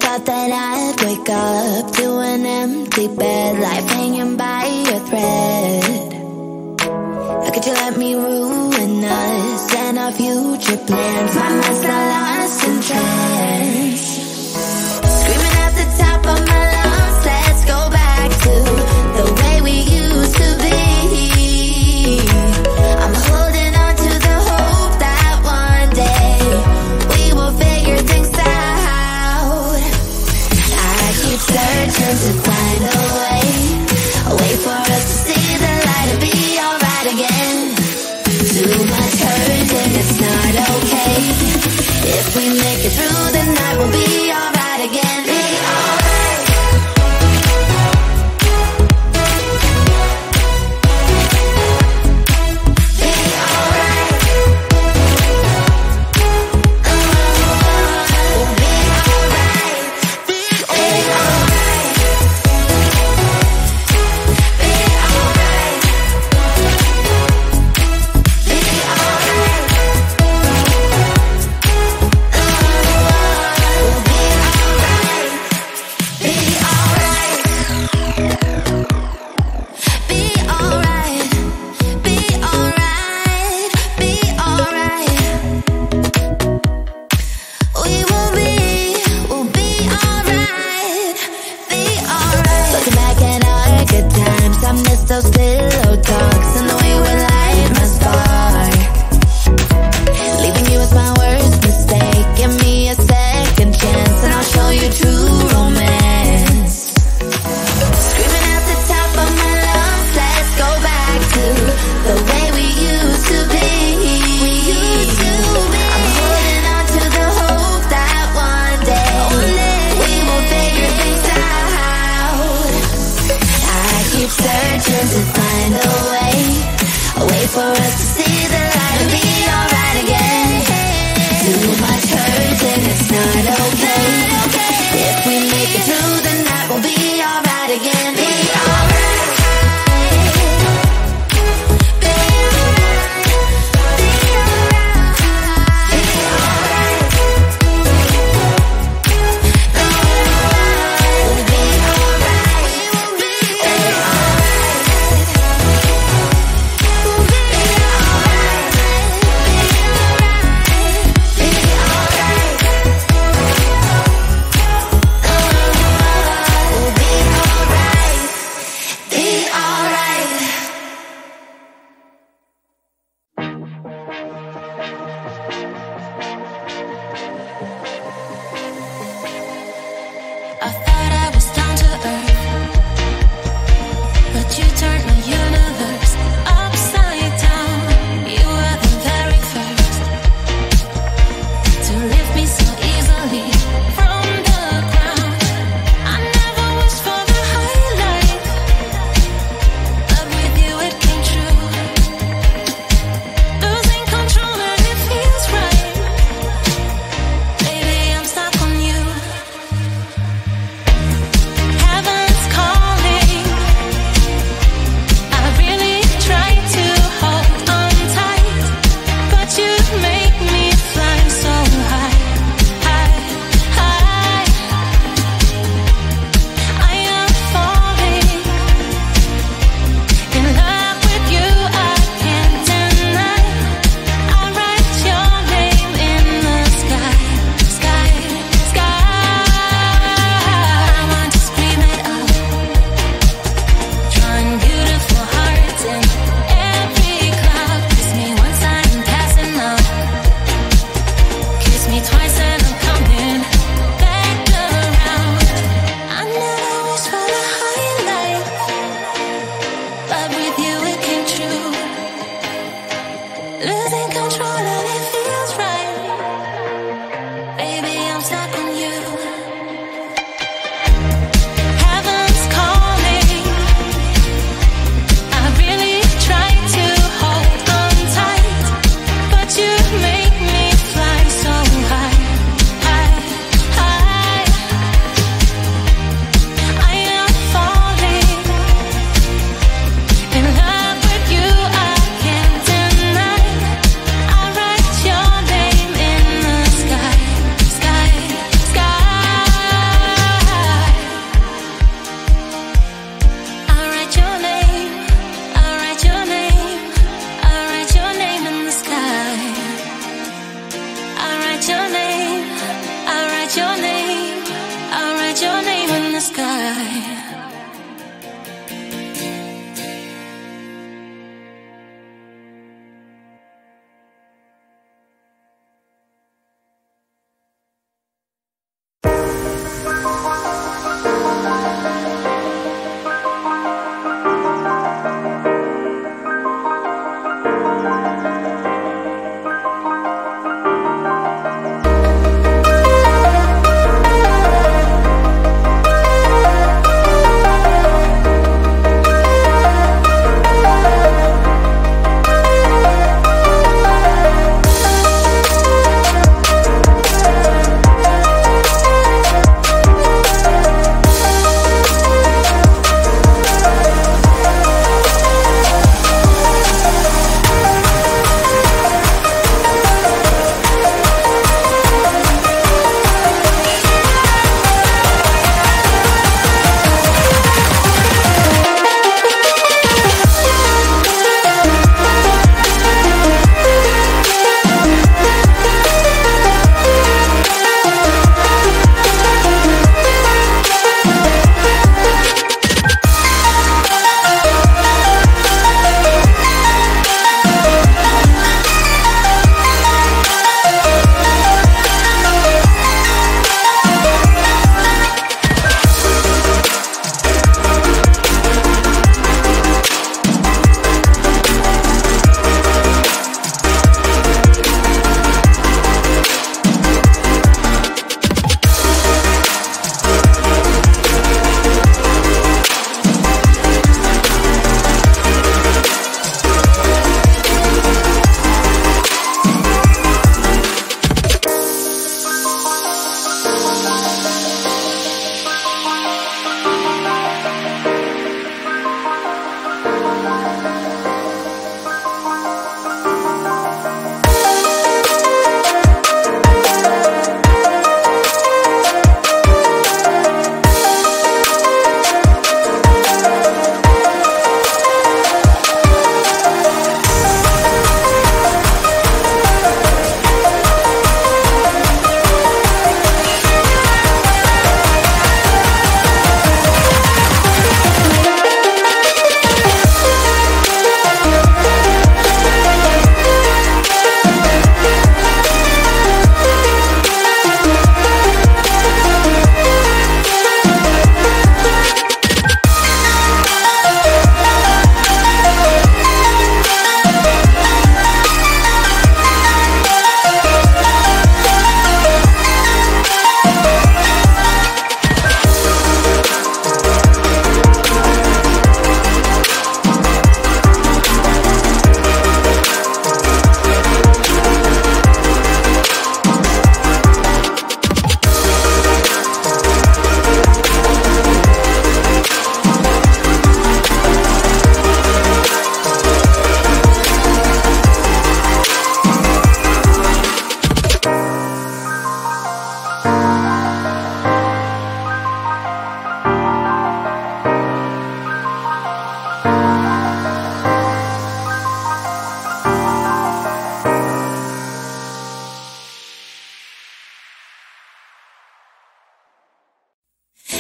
thought that I'd wake up to an empty bed, life hanging by a thread. How could you let me ruin us and our future plans? My mind's not lost in trance, screaming at the top of my lungs, let's go back to the way we used to be. I'm holding on to the hope that one day we will figure things out. I keep searching to find a way for us to see the light and be alright again. Too much hurt and it's not okay. If we make it through the night, we'll be alright again. Be alright. Be alright. We'll be alright. Be alright. Be alright. Be alright. We'll be alright. Be alright. Be alright. Be alright. Be alright. We'll be alright. Be alright. Looking back at our good times, I miss those pillow talks and the way we light my spark. Leaving you was my worst mistake. Give me a second chance and I'll show you true romance. Screaming at the top of my lungs, let's go back to the way we used to be. I'm holding on to the hope that one day we will figure things out. I keep searching to find a way for us to see the light and be alright again. Too much hurt and it's not okay. If we make it through the night, we'll be alright again. Be alright. Be alright. Be alright. Be alright. We'll be alright. We'll be alright. We'll be alright. Be alright. Be alright. We'll be alright. Be alright. I thought I was down to earth, but you turned my universe upside down. You were the very first to lift me so easily from the ground. I never wished for the highlight, but with you it came true. Losing control and it feels right. Baby, I'm stuck on you. Heaven's calling.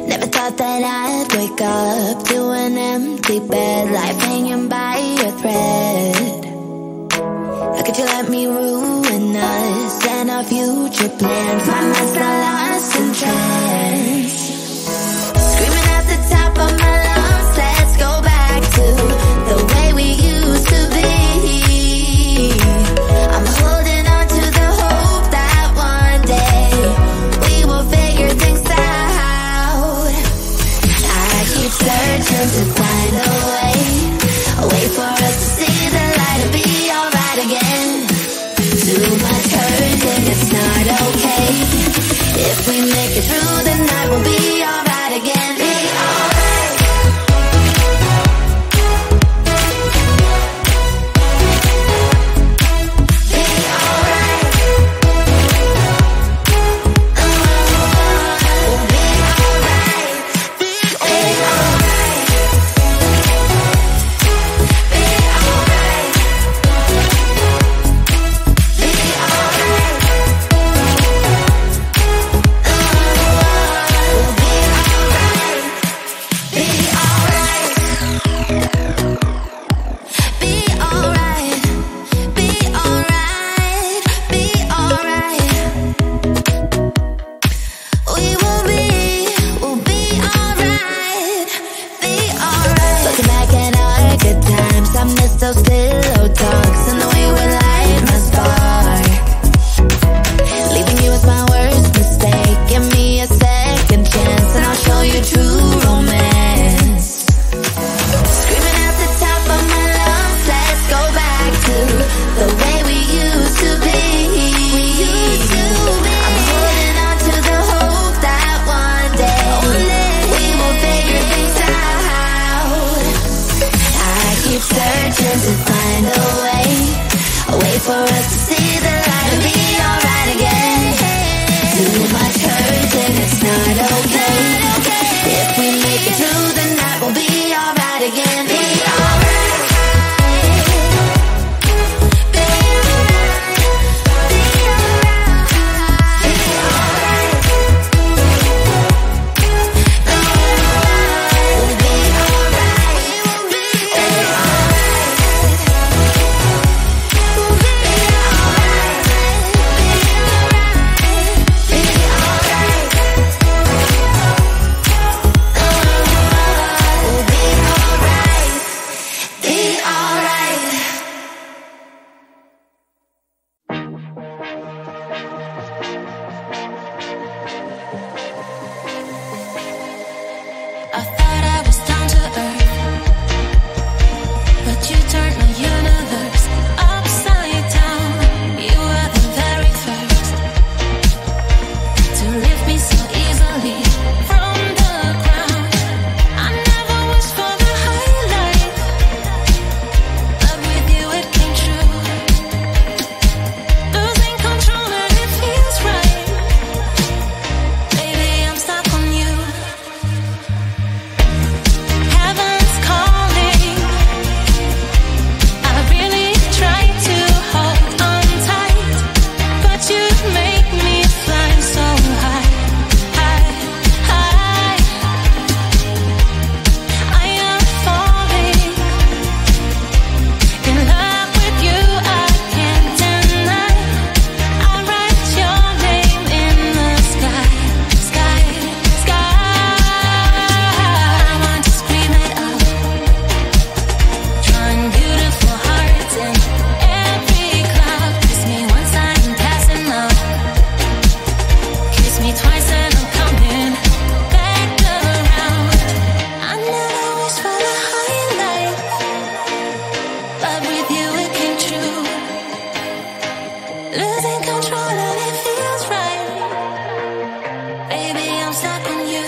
Never thought that I'd wake up to an empty bed, life hanging by a thread. How could you let me ruin us and our future plans? My mind's not lost in trance. Screaming at the top of my lungs, let's go back to the way we used to be. I'm holding on to the hope that one day we will figure things out. I keep searching to find a way for us to see the light and be alright again. Too much hurt and it's not okay. If we make it through the night, we'll be alright again. Be alright. Be alright. We'll be alright. Be alright. Be alright. Be alright. We'll be alright. Be alright. Be alright. Be alright. Be alright. We'll be alright. Be alright. Looking back at our good times, I miss those pillow talks and the way we light my spark. Leaving you was my worst mistake. Give me a second chance and I'll show you true romance. Screaming at the top of my lungs, let's go back to the way we used to be. I'm holding on to the hope that one day we will figure things out. I keep searching to find a way for us to see the light and be alright again. Too much hurt and it's not okay. If we make it through the night, we'll be alright again. Be alright. Be alright. Be alright. Be alright. We'll be alright. We'll be alright. We'll be alright. Be alright. Be alright. We'll be alright. Be alright. I thought I was down to earth, but you turned my universe upside down. You were the very first to lift me so easily from the ground. I never wished for the highlight, but with you it came true. Losing control and it feels right. Baby, I'm stuck on you. Heaven's calling. I really try to hold on tight, but you make me fly so high, high, high. I am falling in love with you. I can't deny. I write your name in the sky, sky, sky. I want to scream it out, drawing beautiful hearts in every cloud. Kiss me once I'm passing out. Kiss me twice and I'm coming back around. I never wished for the highlight, but with you it came true. Losing control and it feels right. Baby, I'm stuck on you.